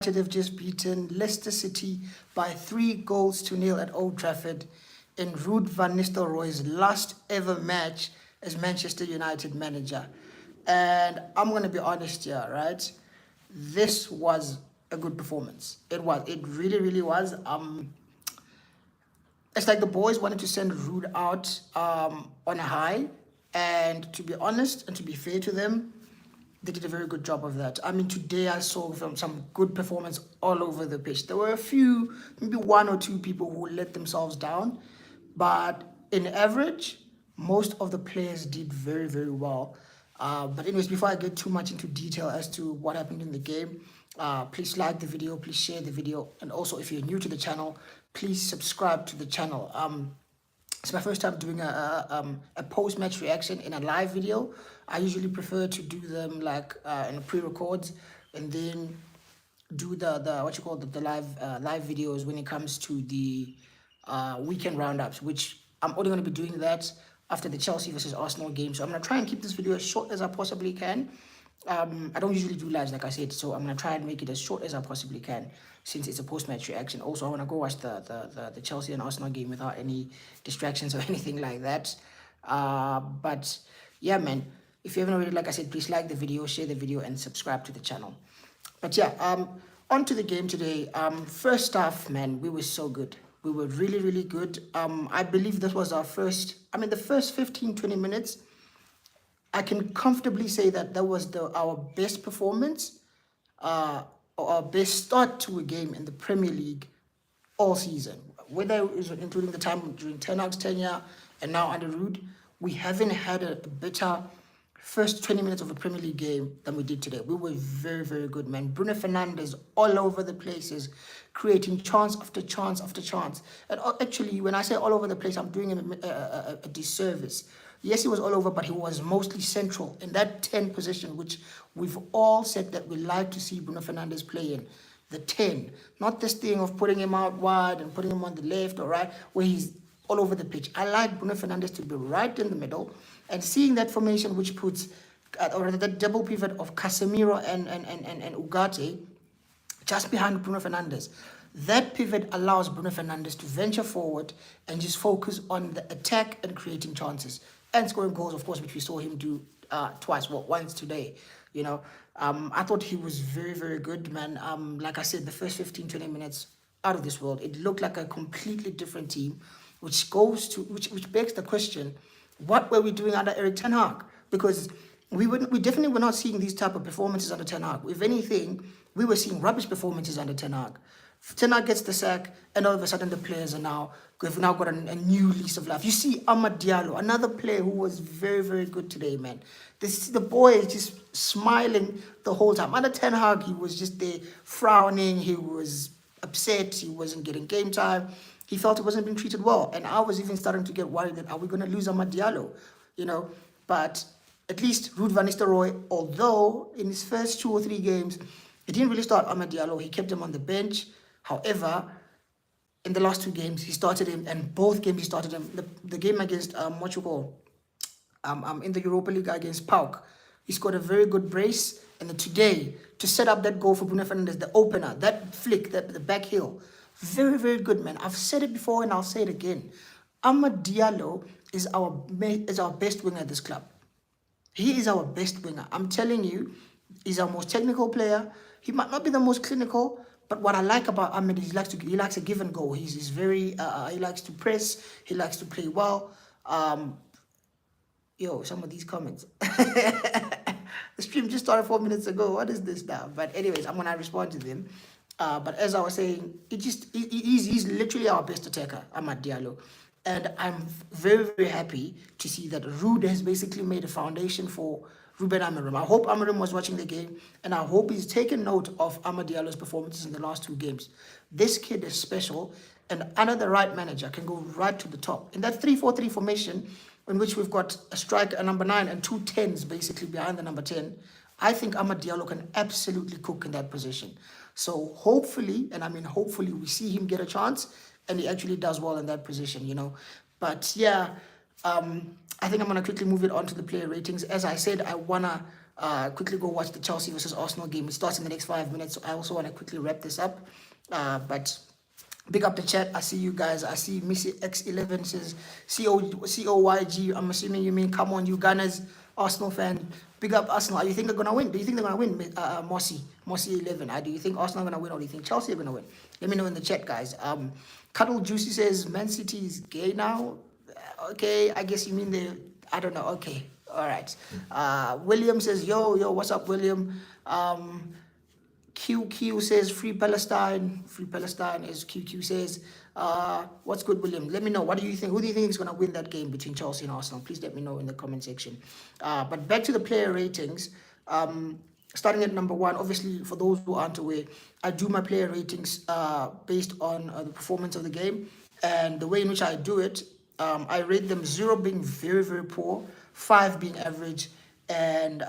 Have just beaten Leicester City by 3 goals to 0 at Old Trafford in Ruud van Nistelrooy's last ever match as Manchester United manager. And I'm going to be honest here, right? This was a good performance. It was. It really, really was. It's like the boys wanted to send Ruud out on a high. And to be honest and to be fair to them, they did a very good job of that. I mean, today I saw some good performance all over the pitch. There were a few, maybe one or two people who let themselves down, but in average, most of the players did very, very well. But anyways, before I get too much into detail as to what happened in the game, please like the video, please share the video, and also if you're new to the channel, please subscribe to the channel. It's my first time doing a post-match reaction in a live video. I usually prefer to do them like in a pre-records and then do the what you call the live videos when it comes to the weekend roundups, which I'm only going to be doing that after the Chelsea versus Arsenal game. So I'm going to try and keep this video as short as I possibly can. I don't usually do lives, like I said, so I'm going to try and make it as short as I possibly can since it's a post-match reaction. Also, I want to go watch the Chelsea and Arsenal game without any distractions or anything like that. But yeah, man, if you haven't already, like I said, please like the video, share the video, and subscribe to the channel. But yeah, on to the game today. First half, man, we were so good. We were really, really good. I believe this was our first, the first 15-20 minutes, I can comfortably say that that was our best performance, or our best start to a game in the Premier League all season. Whether it was including the time during Ten Hag's tenure and now under Ruud, we haven't had a better first 20 minutes of a Premier League game than we did today. We were very, very good, man. Bruno Fernandes all over the places, creating chance after chance after chance. And actually, when I say all over the place, I'm doing him a disservice. Yes, he was all over, but he was mostly central in that 10 position, which we've all said that we like to see Bruno Fernandes play in. The 10, not this thing of putting him out wide and putting him on the left or right, where he's all over the pitch. I like Bruno Fernandes to be right in the middle, and seeing that formation which puts, or that double pivot of Casemiro and Ugarte just behind Bruno Fernandes. That pivot allows Bruno Fernandes to venture forward and just focus on the attack and creating chances and scoring goals, of course, which we saw him do once today. You know, I thought he was very, very good, man. Like I said, the first 15-20 minutes out of this world, it looked like a completely different team, which begs the question, what were we doing under Eric Ten Hag? Because we definitely were not seeing these type of performances under Ten Hag. If anything, we were seeing rubbish performances under Ten Hag. Ten Hag gets the sack, and all of a sudden the players have now got a new lease of life. You see Amad Diallo, another player who was very, very good today, man. The boy is just smiling the whole time. Under Ten Hag, he was just there frowning. He was upset. He wasn't getting game time. He felt he wasn't being treated well. And I was even starting to get worried that, are we going to lose Amad Diallo? You know, but at least Ruud van Nistelrooy, although in his first 2 or 3 games, he didn't really start Amad Diallo. He kept him on the bench. However, in the last 2 games, he started him, and both games he started him. The game against in the Europa League against PAOK, he scored a very good brace. And then today, to set up that goal for Bruno Fernandes, the opener, that flick, the back heel, very, very good, man. I've said it before and I'll say it again. Amad Diallo is our best winger at this club. He is our best winger. I'm telling you, he's our most technical player. He might not be the most clinical, but what I like about Ahmed is he likes a give and go. He's very he likes to press. He likes to play well. Some of these comments. The stream just started 4 minutes ago. What is this now? But anyways, I'm gonna respond to them. But as I was saying, he's literally our best attacker, Amad Diallo. And I'm very, very happy to see that Ruud has basically made a foundation for Ruben Amorim. I hope Amorim was watching the game, and I hope he's taken note of Amad Diallo's performances in the last 2 games. This kid is special, and under the right manager can go right to the top. In that 3-4-3 formation, in which we've got a striker, a number 9, and 2 10s basically behind the number 10, I think Amad Diallo can absolutely cook in that position. So hopefully, and I mean hopefully, we see him get a chance, and he actually does well in that position, you know. But yeah, I think I'm going to quickly move it on to the player ratings. As I said, I want to quickly go watch the Chelsea versus Arsenal game. It starts in the next 5 minutes. So I also want to quickly wrap this up. But big up the chat. I see you guys. I see Missy X11 says COYG. I'm assuming you mean come on, you Gunners, Arsenal fan. Big up Arsenal. Are you think they're gonna win? Do you think they're gonna win? Mossy 11. Do you think Arsenal are gonna win, or do you think Chelsea are gonna win? Let me know in the chat, guys. Cuddle Juicy says Man City is gay now. Okay, I guess you mean they. I don't know. Okay, all right. William says yo, what's up, William? QQ says free Palestine. Free Palestine, as QQ says. What's good, William? Let me know. What do you think? Who do you think is going to win that game between Chelsea and Arsenal? Please let me know in the comment section. But back to the player ratings. Starting at number 1, obviously, for those who aren't aware, I do my player ratings based on the performance of the game. And the way in which I do it, I rate them 0 being very, very poor, 5 being average, and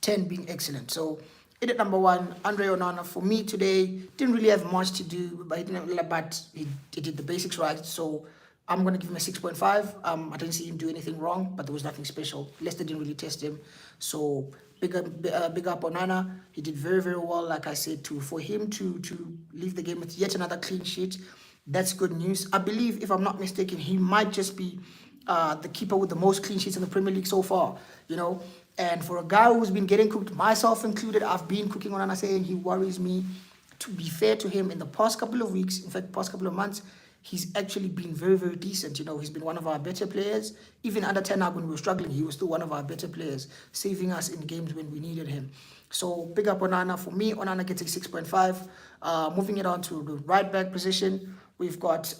10 being excellent. So, at number 1, Andre Onana, for me today, didn't really have much to do, but he did the basics right. So I'm going to give him a 6.5. I didn't see him do anything wrong, but there was nothing special. Leicester didn't really test him. So big up Onana. He did very, very well, like I said, for him to leave the game with yet another clean sheet. That's good news. I believe, if I'm not mistaken, he might just be the keeper with the most clean sheets in the Premier League so far, And for a guy who's been getting cooked, myself included, I've been cooking on Onana, saying he worries me. To be fair to him, in the past couple of weeks, in fact, past couple of months, he's actually been very, very decent. He's been one of our better players. Even under Ten Hag, when we were struggling, he was still one of our better players, saving us in games when we needed him. So big up Onana. For me, Onana gets a 6.5. Moving it on to the right back position, we've got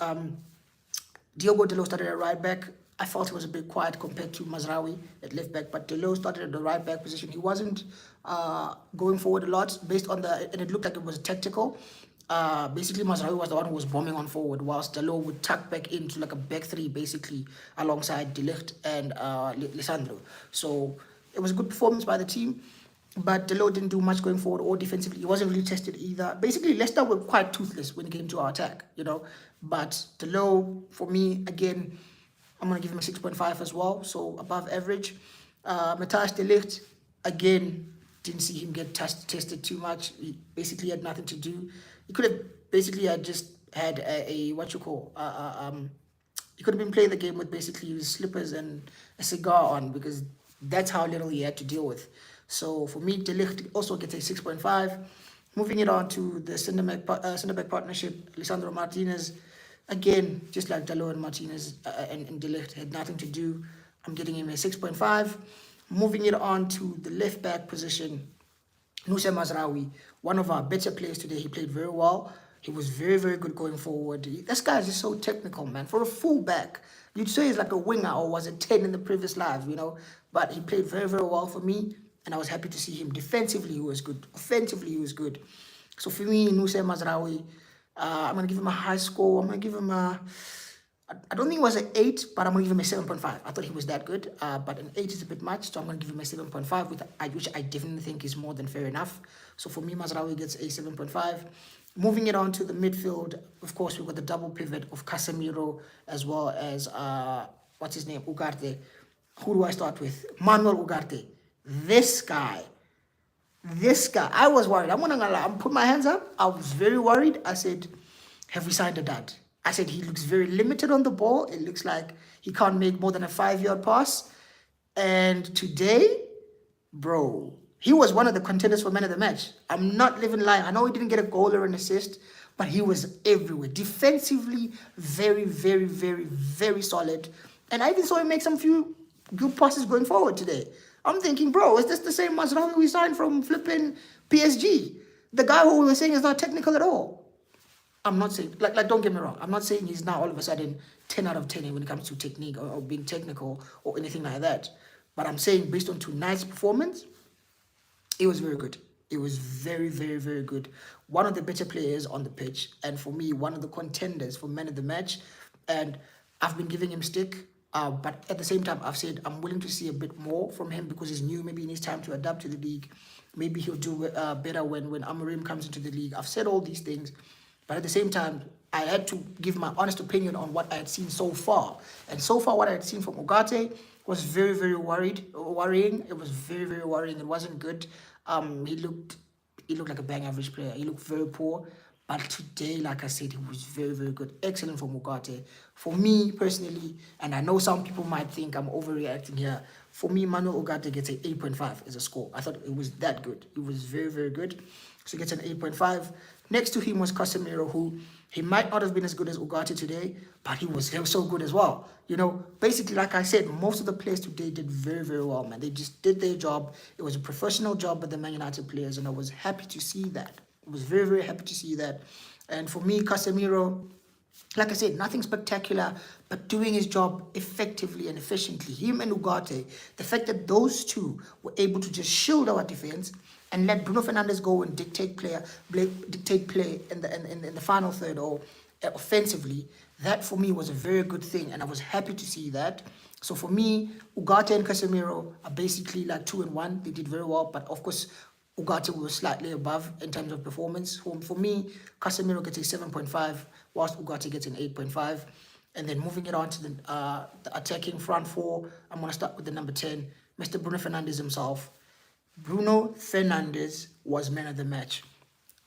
Diogo Dalot started at right back. I felt he was a bit quiet compared to Mazraoui at left back, but Dalot started at the right back position. He wasn't going forward a lot based on and it looked like it was tactical. Basically, Mazraoui was the one who was bombing on forward, whilst Dalot would tuck back into like a back 3, basically, alongside De Ligt and Lisandro. So it was a good performance by the team, but Dalot didn't do much going forward or defensively. He wasn't really tested either. Basically, Leicester were quite toothless when it came to our attack, But Dalot, for me, again, I'm going to give him a 6.5 as well, so above average. Matthijs De Ligt, again, didn't see him get tested too much. He basically had nothing to do. He could have basically just had he could have been playing the game with basically his slippers and a cigar on, because that's how little he had to deal with. So for me, De Ligt also gets a 6.5. Moving it on to the centre-back partnership, Lisandro Martinez. Again, just like Dalot and Martinez and De Ligt had nothing to do. I'm getting him a 6.5. Moving it on to the left-back position, Nusra Mazraoui, one of our better players today. He played very well. He was very, very good going forward. This guy is just so technical, man. For a full-back, you'd say he's like a winger, or was it 10 in the previous live, But he played very, very well for me, and I was happy to see him. Defensively, he was good. Offensively, he was good. So for me, Nusra Mazraoui, I'm going to give him a high score. I'm going to give him I don't think it was an 8, but I'm going to give him a 7.5. I thought he was that good, but an 8 is a bit much, so I'm going to give him a 7.5, which I definitely think is more than fair enough. So for me, Mazraoui gets a 7.5. Moving it on to the midfield, of course, we've got the double pivot of Casemiro as well as, what's his name, Ugarte. Who do I start with? Manuel Ugarte. This guy, I was worried. I'm gonna lie. I'm putting my hands up. I was very worried. I said, have we signed a dud? I said, he looks very limited on the ball. It looks like he can't make more than a 5-yard pass. And today, bro, he was one of the contenders for man of the match. I'm not living lying. I know he didn't get a goal or an assist, but he was everywhere. Defensively, very, very, very, very solid. And I even saw him make some few good passes going forward today. I'm thinking, bro, is this the same Mazraoui we signed from flipping PSG? The guy who we were saying is not technical at all. I'm not saying, like don't get me wrong, I'm not saying he's now all of a sudden 10 out of 10 when it comes to technique or being technical or anything like that. But I'm saying based on tonight's performance, it was very good. It was very, very, very good. One of the better players on the pitch, and for me, one of the contenders for man of the match. And I've been giving him stick. But at the same time, I've said I'm willing to see a bit more from him because he's new. Maybe he needs time to adapt to the league. Maybe he'll do better when Amorim comes into the league. I've said all these things. But at the same time, I had to give my honest opinion on what I had seen so far. And so far, what I had seen from Ugarte was very, very worrying. It was very, very worrying. It wasn't good. He looked like a bang average player. He looked very poor. But today, like I said, he was very, very good. Excellent for Mugate. For me personally, and I know some people might think I'm overreacting here. For me, Manuel Ugarte gets an 8.5 as a score. I thought it was that good. It was very, very good. So he gets an 8.5. Next to him was Casemiro, who he might not have been as good as Ugarte today, but he was so good as well. You know, basically, like I said, most of the players today did very, very well, man. They just did their job. It was a professional job by the Man United players, and I was happy to see that. I was very, very happy to see that. And for me, Casemiro, like I said, nothing spectacular, but doing his job effectively and efficiently. Him and Ugarte, the fact that those two were able to just shield our defense and let Bruno Fernandes go and dictate play in the final third or offensively, that for me was a very good thing, and I was happy to see that. So for me, Ugarte and Casemiro are basically like 2 and 1. They did very well, but of course, Ugarte was slightly above in terms of performance. For me, Casemiro gets a 7.5, whilst Ugarte gets an 8.5. And then moving it on to the attacking front four, I'm going to start with the number 10, Mr. Bruno Fernandes himself. Bruno Fernandes was man of the match.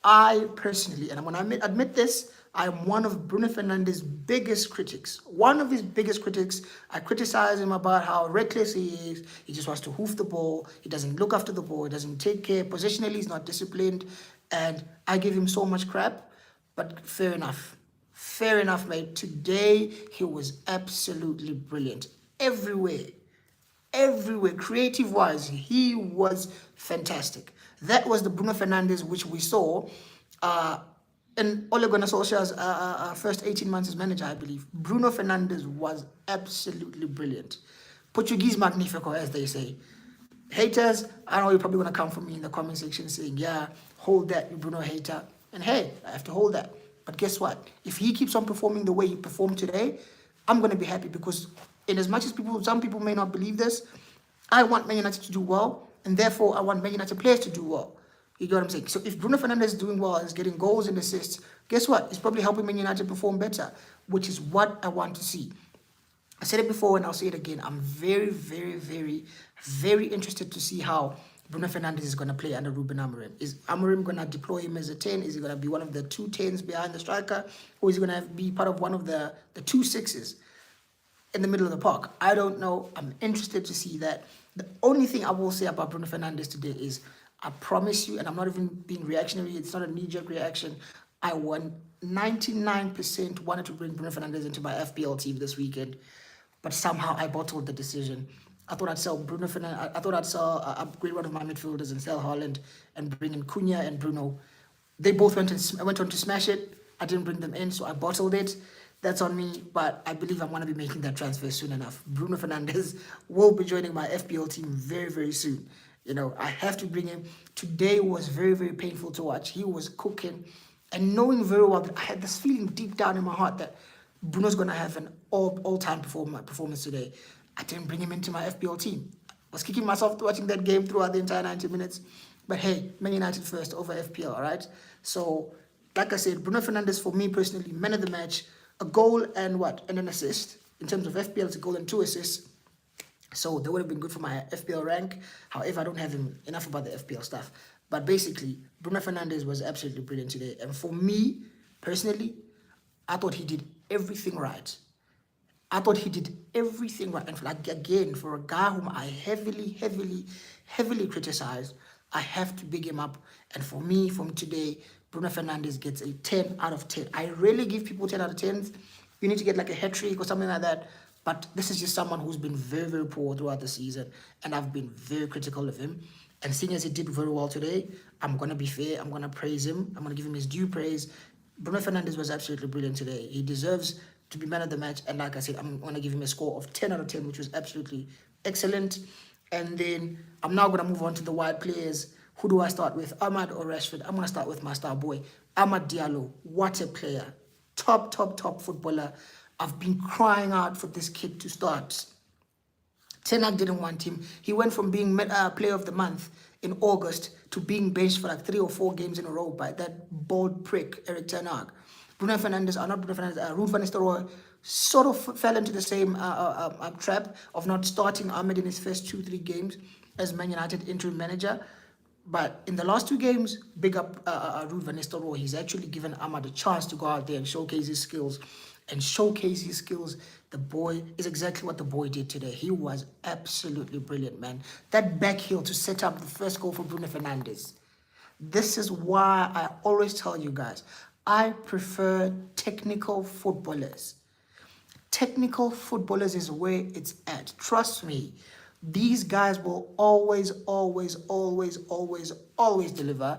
I personally, and I'm going to admit this, I'm one of Bruno Fernandes' biggest critics. One of his biggest critics. I criticize him about how reckless he is. He just wants to hoof the ball. He doesn't look after the ball. He doesn't take care. Positionally, he's not disciplined. And I give him so much crap. But fair enough. Fair enough, mate. Today, he was absolutely brilliant. Everywhere, creative-wise, he was fantastic. That was the Bruno Fernandes which we saw in Ole Gunnar Solskjaer's first 18 months as manager, I believe. Bruno Fernandes was absolutely brilliant. Portuguese magnifico, as they say. Haters, I know you're probably going to come for me in the comment section saying, yeah, hold that, you Bruno hater. And hey, I have to hold that. But guess what? If he keeps on performing the way he performed today, I'm going to be happy, because in as much as some people may not believe this, I want Man United to do well, and therefore I want Man United players to do well. You get what I'm saying? So if Bruno Fernandes is doing well, is getting goals and assists, guess what? He's probably helping Man United perform better, which is what I want to see. I said it before and I'll say it again. I'm very, very, very, very interested to see how Bruno Fernandes is going to play under Ruben Amorim. Is Amorim going to deploy him as a 10? Is he going to be one of the 2 10s behind the striker? Or is he going to be part of one of the 2 6s in the middle of the park? I don't know. I'm interested to see that. The only thing I will say about Bruno Fernandes today is, I promise you, and I'm not even being reactionary, it's not a knee-jerk reaction, I 99% wanted to bring Bruno Fernandes into my FPL team this weekend, but somehow I bottled the decision. I thought I'd sell Bruno Fernandes. I thought I'd upgrade one of my midfielders and sell Haaland and bring in Cunha and Bruno. They both went on to smash it. I didn't bring them in, so I bottled it. That's on me, but I believe I'm going to be making that transfer soon enough. Bruno Fernandes will be joining my FPL team very, very soon. You know, I have to bring him. Today was very, very painful to watch. He was cooking, and knowing very well that I had this feeling deep down in my heart that Bruno's going to have an all-time performance today. I didn't bring him into my FPL team. I was kicking myself watching that game throughout the entire 90 minutes. But hey, Man United first over FPL, all right? So, like I said, Bruno Fernandes, for me personally, man of the match, a goal and an assist. In terms of FPL, it's a goal and 2 assists. So they would have been good for my FPL rank. However, I don't have enough about the FPL stuff. But basically, Bruno Fernandes was absolutely brilliant today. And for me, personally, I thought he did everything right. And like, again, for a guy whom I heavily criticized, I have to big him up. And for me, from today, Bruno Fernandes gets a 10 out of 10. I rarely give people 10 out of 10s. You need to get like a hat-trick or something like that. But this is just someone who's been very, very poor throughout the season. And I've been very critical of him. And seeing as he did very well today, I'm going to be fair. I'm going to praise him. I'm going to give him his due praise. Bruno Fernandes was absolutely brilliant today. He deserves to be man of the match. And like I said, I'm going to give him a score of 10 out of 10, which was absolutely excellent. And then I'm now going to move on to the wide players. Who do I start with, Ahmad or Rashford? I'm going to start with my star boy, Amad Diallo. What a player. Top footballer. I've been crying out for this kid to start. Ten Hag didn't want him. He went from being player of the month in August to being benched for like 3 or 4 games in a row by that bold prick, Eric Ten Hag. Ruud van Nistelrooy sort of fell into the same trap of not starting Ahmed in his first 2-3 games as Man United interim manager. But in the last 2 games, big up Ruud van Nistelrooy. He's actually given Ahmad a chance to go out there and showcase his skills. And showcase his skills. The boy is exactly what the boy did today. He was absolutely brilliant, man. That back heel to set up the first goal for Bruno Fernandes. This is why I always tell you guys, I prefer technical footballers. Technical footballers is where it's at. Trust me, these guys will always, always, always, always, always deliver.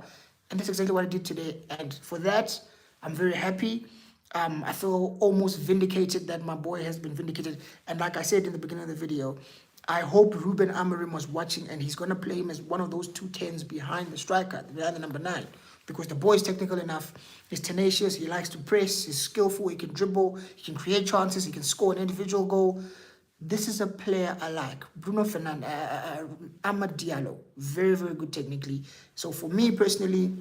And that's exactly what I did today. And for that, I'm very happy. I feel almost vindicated that my boy has been vindicated. And like I said in the beginning of the video, I hope Ruben Amorim was watching and he's going to play him as one of those 2 10s behind the striker, behind the number 9. Because the boy is technical enough, he's tenacious, he likes to press, he's skillful, he can dribble, he can create chances, he can score an individual goal. This is a player I like. Bruno Fernandes, Amad Diallo, very, very good technically. So for me personally,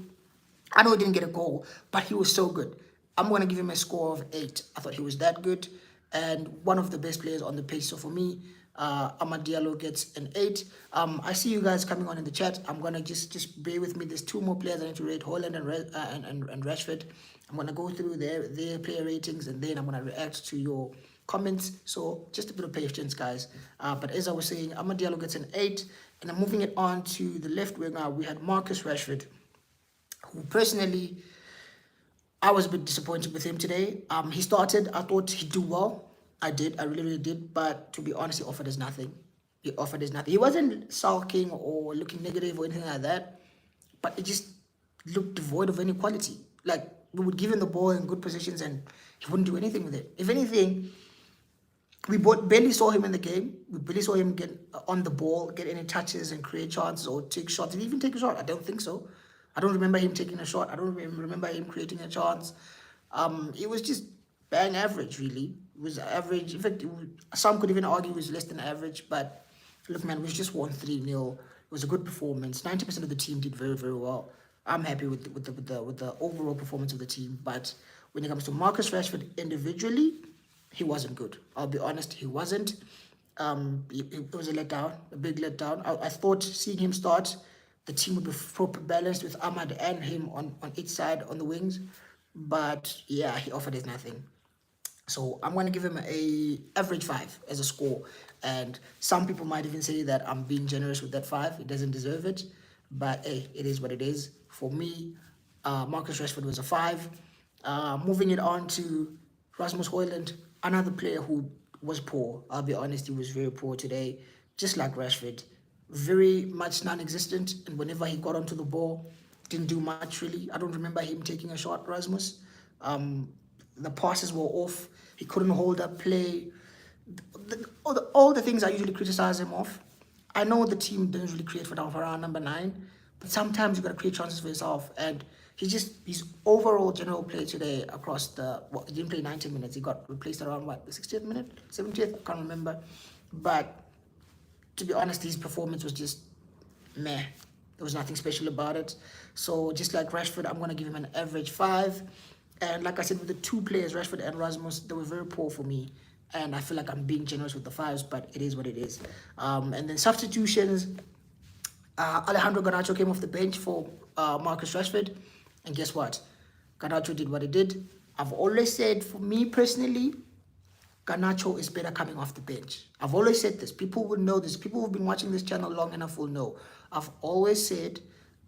I know he didn't get a goal, but he was so good. I'm going to give him a score of 8. I thought he was that good and one of the best players on the pitch. So for me, Amad Diallo gets an 8. I see you guys coming on in the chat. I'm going to just bear with me. There's 2 more players I need to rate, Holland and Rashford. I'm going to go through their player ratings and then I'm going to react to your comments. So just a bit of patience, guys. But as I was saying, Amad Diallo gets an 8. And I'm moving it on to the left winger. We had Marcus Rashford, who personally, I was a bit disappointed with him today. He started, I thought he'd do well. I did, I really, really did. But to be honest, he offered us nothing. He offered us nothing. He wasn't sulking or looking negative or anything like that. But it just looked devoid of any quality. Like, we would give him the ball in good positions and he wouldn't do anything with it. If anything, we barely saw him in the game. We barely saw him get on the ball, get any touches and create chances or take shots. Did he even take a shot? I don't think so. I don't remember him taking a shot. I don't remember him creating a chance. It was just bang average, really. It was average. In fact, some could even argue it was less than average. But look, man, we just won 3-0. It was a good performance. 90% of the team did very, very well. I'm happy with the overall performance of the team. But when it comes to Marcus Rashford individually, he wasn't good. I'll be honest, he wasn't. It was a letdown, a big letdown. I thought seeing him start, the team would be proper balanced with Ahmad and him on each side on the wings. But yeah, he offered us nothing. So I'm going to give him a average 5 as a score. And some people might even say that I'm being generous with that 5. He doesn't deserve it. But hey, it is what it is. For me, Marcus Rashford was a 5. Moving it on to Rasmus Højlund, another player who was poor. I'll be honest, he was very poor today. Just like Rashford. Very much non-existent. And whenever he got onto the ball, didn't do much really. I don't remember him taking a shot, Rasmus. The passes were off. He couldn't hold up play. All the things I usually criticize him of. I know the team didn't really create for around number 9, but sometimes you got to create chances for yourself. And his overall general play today across he didn't play 90 minutes. He got replaced around the 60th minute, 70th. I can't remember. But to be honest, his performance was just meh. There was nothing special about it. So just like Rashford, I'm going to give him an average 5. And like I said, with the 2 players, Rashford and Rasmus, they were very poor for me. And I feel like I'm being generous with the 5s, but it is what it is. And then substitutions, Alejandro Garnacho came off the bench for Marcus Rashford. And guess what? Garnacho did what he did. I've always said, for me personally, Garnacho is better coming off the bench. I've always said this. People will know this. People who've been watching this channel long enough will know. I've always said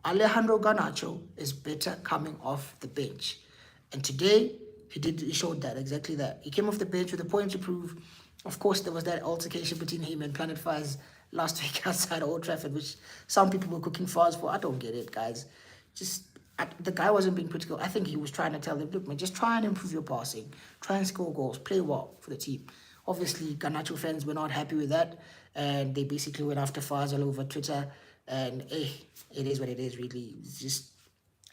Alejandro Garnacho is better coming off the bench. And today, he showed that, exactly that. He came off the bench with a point to prove. Of course, there was that altercation between him and Planet Fires last week outside Old Trafford, which some people were cooking fires for. I don't get it, guys. The guy wasn't being critical. I think he was trying to tell them, look, man, just try and improve your passing. Try and score goals. Play well for the team. Obviously, Garnacho fans were not happy with that. And they basically went after Fires all over Twitter. And it is what it is, really. It's just,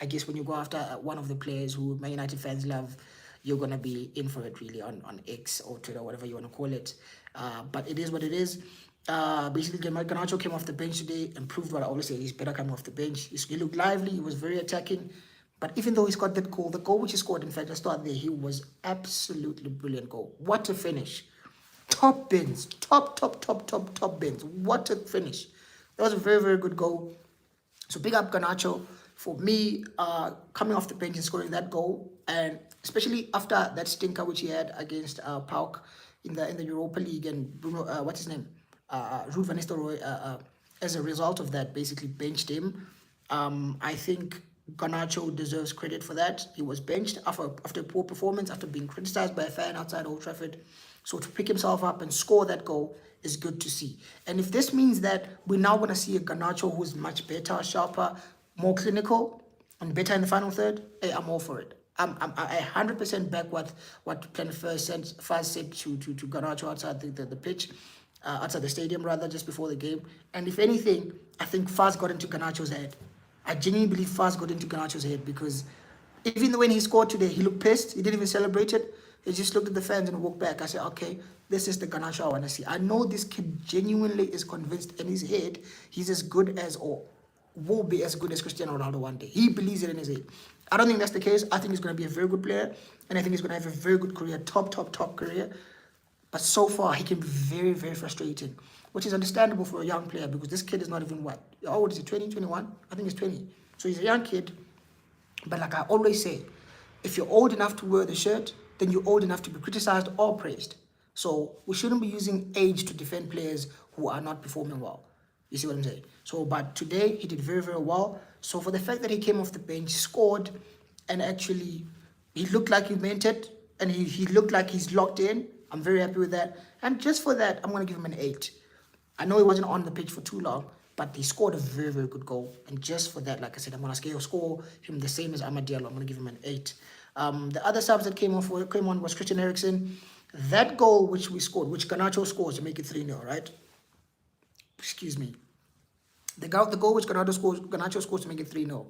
I guess when you go after one of the players who Man United fans love, you're going to be in for it, really, on X or Twitter, whatever you want to call it. But it is what it is. Basically, Garnacho came off the bench today and proved what I always say. He's better coming off the bench. He looked lively. He was very attacking. But even though he scored that goal, the goal which he scored, in fact, I start there, he was absolutely brilliant goal. What a finish. Top bins. Top bins. What a finish. That was a very, very good goal. So big up Garnacho for me coming off the bench and scoring that goal, and especially after that stinker which he had against Pauk in the Europa League, and Bruno, what's his name, Ruud van Nistelrooy, as a result of that, basically benched him. I think Garnacho deserves credit for that. He was benched after a poor performance, after being criticised by a fan outside Old Trafford. So to pick himself up and score that goal is good to see. And if this means that we're now going to see a Garnacho who's much better, sharper, more clinical, and better in the final third, hey, I'm all for it. I 100% back what Planet First said to Garnacho outside the pitch, outside the stadium rather, just before the game. And if anything, I think Faz got into Garnacho's head. I genuinely believe Faz got into Garnacho's head, because even when he scored today, he looked pissed. He didn't even celebrate it. He just looked at the fans and walked back. I said, okay, this is the Garnacho I want to see. I know this kid genuinely is convinced in his head he's as good as, or will be as good as Cristiano Ronaldo one day. He believes it in his head. I don't think that's the case. I think he's going to be a very good player, and I think he's going to have a very good career, top career. But so far, he can be very, very frustrating, which is understandable for a young player, because this kid is not even what? How old is he? 20, 21? I think he's 20. So he's a young kid. But like I always say, if you're old enough to wear the shirt, then you're old enough to be criticized or praised. So we shouldn't be using age to defend players who are not performing well. You see what I'm saying? So, but today he did very, very well. So for the fact that he came off the bench, scored, and actually he looked like he meant it, and he looked like he's locked in, I'm very happy with that. And just for that, I'm going to give him an 8. I know he wasn't on the pitch for too long, but he scored a very, very good goal. And just for that, like I said, I'm going to score him the same as Amadiello. I'm going to give him an 8. The other subs that came on was Christian Eriksen. That goal which we scored, which Garnacho scores to make it 3-0, right? Excuse me. The goal which Garnacho scores to make it 3-0.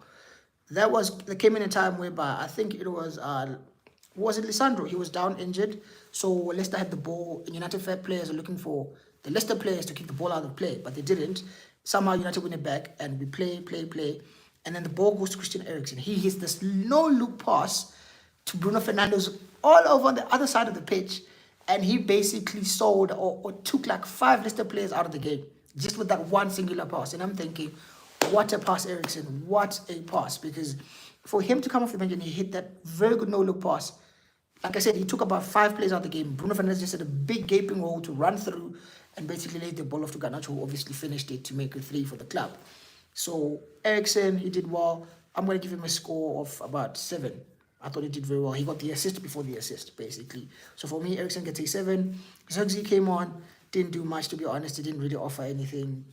That came in a time whereby I think it was it Lisandro? He was down injured. So Leicester had the ball, and United fair players are looking for the Leicester players to kick the ball out of play, but they didn't. Somehow United win it back, and we play. And then the ball goes to Christian Eriksen. He hits this no-look pass to Bruno Fernandes all over on the other side of the pitch, and he basically sold or took like 5 Leicester players out of the game just with that one singular pass. And I'm thinking, what a pass, Eriksen. What a pass. Because for him to come off the bench and he hit that very good no-look pass, like I said, he took about 5 plays out of the game. Bruno Fernandes just had a big gaping hole to run through and basically laid the ball off to Garnacho, who obviously finished it to make it 3 for the club. So Eriksen, he did well. I'm going to give him a score of about 7. I thought he did very well. He got the assist before the assist, basically. So for me, Eriksen gets a 7. Zirkzee came on, didn't do much, to be honest. He didn't really offer anything.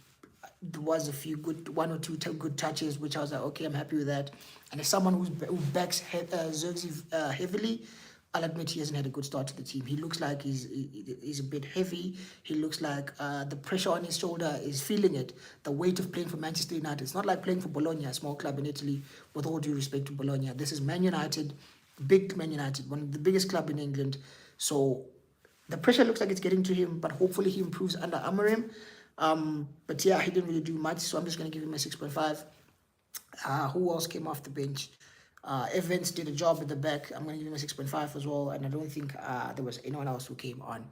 There was a few one or two good touches, which I was like, okay, I'm happy with that. And as someone who backs Zirkzee heavily, I'll admit he hasn't had a good start to the team. He looks like he's a bit heavy. He looks like the pressure on his shoulder is feeling it. The weight of playing for Manchester United. It's not like playing for Bologna, a small club in Italy, with all due respect to Bologna. This is Man United, big Man United, one of the biggest club in England. So the pressure looks like it's getting to him, but hopefully he improves under Amorim. But yeah, he didn't really do much, so I'm just going to give him a 6.5. Who else came off the bench? Evans did a job at the back. I'm going to give him a 6.5 as well. And I don't think there was anyone else who came on.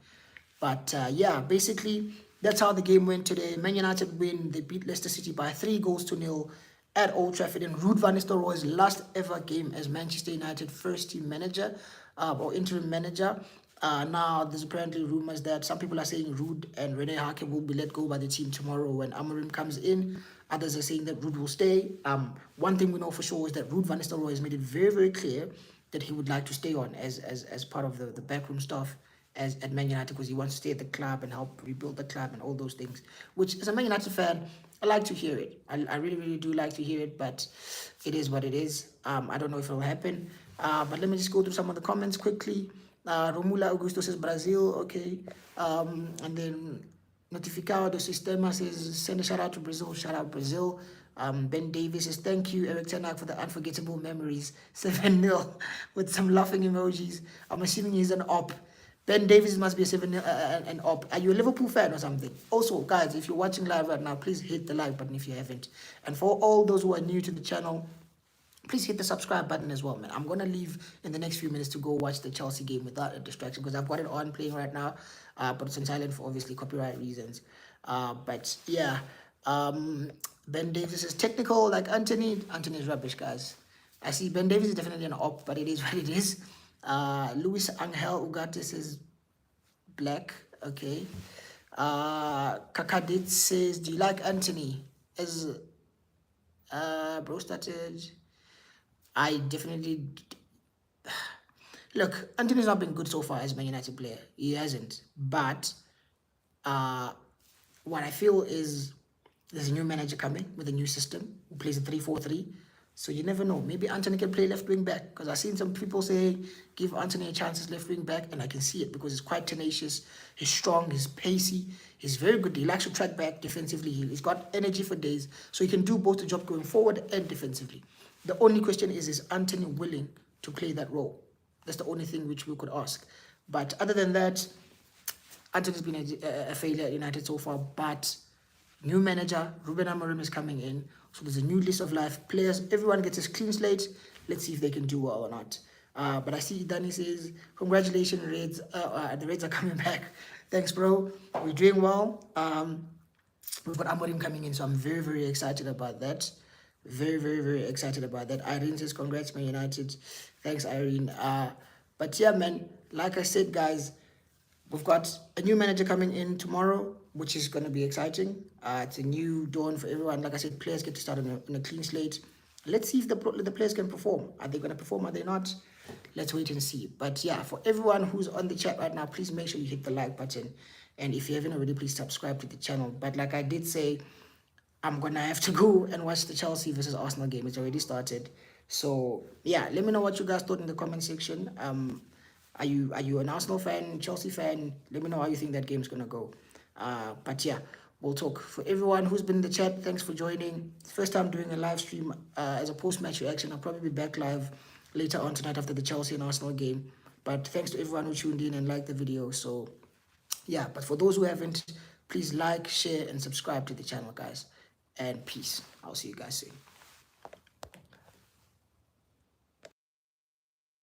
But yeah, basically, that's how the game went today. Man United win. They beat Leicester City by 3-0 at Old Trafford in Ruud van Nistelrooy's last ever game as Manchester United first team manager or interim manager. Now, there's apparently rumors that some people are saying Ruud and Rene Haken will be let go by the team tomorrow when Amorim comes in. Others are saying that Ruud will stay. One thing we know for sure is that Ruud van Nistelrooy has made it very, very clear that he would like to stay on as part of the backroom staff at Man United, because he wants to stay at the club and help rebuild the club and all those things, which as a Man United fan, I like to hear it. I really, really do like to hear it, but it is what it is. I don't know if it will happen. But let me just go through some of the comments quickly. Romula Augusto says Brazil, okay. And then Notificado do Sistema says send a shout out to Brazil, shout out Brazil. Ben Davis says thank you, Eric Tenak, for the unforgettable memories. 7-0 with some laughing emojis. I'm assuming he's an op. Ben Davis must be a 7-0 an op. Are you a Liverpool fan or something? Also, guys, if you're watching live right now, please hit the like button if you haven't. And for all those who are new to the channel, please hit the subscribe button as well, man. I'm gonna leave in the next few minutes to go watch the Chelsea game without a distraction because I've got it on playing right now, but it's on silent for obviously copyright reasons. But yeah, Ben Davis is technical like Anthony. Anthony is rubbish, guys. I see Ben Davis is definitely an op, but it is what it is. Luis Angel Ugatis is black. Okay. Kakadit says, do you like Anthony? As bro started, I definitely look. Anthony's not been good so far as Man United player. He hasn't. But what I feel is there's a new manager coming with a new system who plays a 3-4-3. So you never know. Maybe Anthony can play left wing back because I've seen some people say give Anthony a chance as left wing back, and I can see it because he's quite tenacious. He's strong. He's pacey. He's very good. He likes to track back defensively. He's got energy for days, so he can do both the job going forward and defensively. The only question is Anthony willing to play that role? That's the only thing which we could ask. But other than that, Anthony's been a failure at United so far, but new manager, Ruben Amorim is coming in. So there's a new list of live players. Everyone gets a clean slate. Let's see if they can do well or not. But I see Danny says, congratulations, Reds. The Reds are coming back. Thanks, bro. We're doing well. We've got Amorim coming in, so I'm very, very excited about that. Very, very, very excited about that. Irene says, congrats, Man United. Thanks, Irene. But yeah, man, like I said, guys, we've got a new manager coming in tomorrow, which is going to be exciting. It's a new dawn for everyone. Like I said, players get to start on a clean slate. Let's see if the players can perform. Are they going to perform? Are they not? Let's wait and see. But yeah, for everyone who's on the chat right now, please make sure you hit the like button. And if you haven't already, please subscribe to the channel. But like I did say, I'm going to have to go and watch the Chelsea versus Arsenal game. It's already started. So yeah, let me know what you guys thought in the comment section. Are you an Arsenal fan, Chelsea fan? Let me know how you think that game's gonna go. But yeah, we'll talk. For everyone who's been in the chat, thanks for joining. First time doing a live stream as a post-match reaction. I'll probably be back live later on tonight after the Chelsea and Arsenal game. But thanks to everyone who tuned in and liked the video. So yeah, but for those who haven't, please like, share, and subscribe to the channel, guys. And peace. I'll see you guys soon.